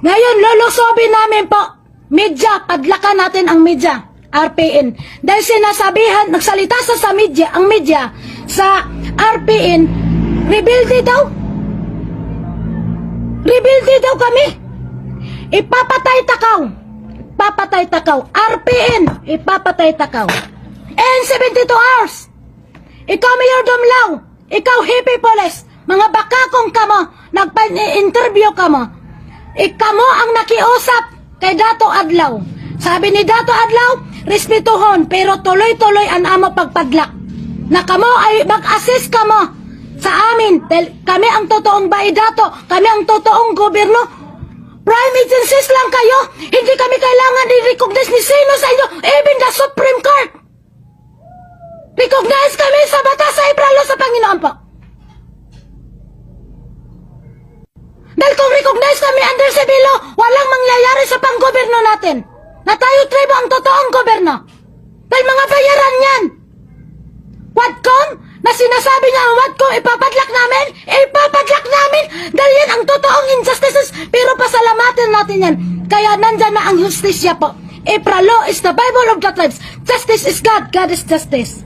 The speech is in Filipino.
Ngayon, lulusobin namin po, media, padlakan natin ang media, RPN. Dahil sinasabihan, nagsalita sa media, ang media, sa RPN, rebelde daw. Rebelde daw kami. Ipapatay takaw. Ipapatay takaw. RPN, ipapatay takaw. And 72 hours. Ikaw, Mayor Dumlao. Ikaw, Hippie Police. Mga bakakong kamo, nagpa-interview kamo. Ikamo ang nakiusap kay Dato Adlaw. Sabi ni Dato Adlaw, respetuhon, pero tuloy-tuloy ang amo pagpadlak. Na kamo ay mag-assist kamo sa amin. Dahil kami ang totoong baidato, kami ang totoong gobyerno. Prime agencies lang kayo. Hindi kami kailangan i-recognize ni sino sa inyo, even the Supreme Court. Recognize kami sa batas sa Ibralo sa Panginoon po. Dahil kung recognize kami under Civilo, walang mangyayari sa panggoberno natin. Na tayo tribo ang totoong goberno. Dahil mga bayaran yan. Wadcom, na sinasabi niya ang Wadcom, ipapadlak namin, ipapadlak namin. Dahil yan ang totoong injustices, pero pasalamatin natin yan. Kaya nandyan na ang justisya po. If the law is the Bible of the tribes, justice is God, God is justice.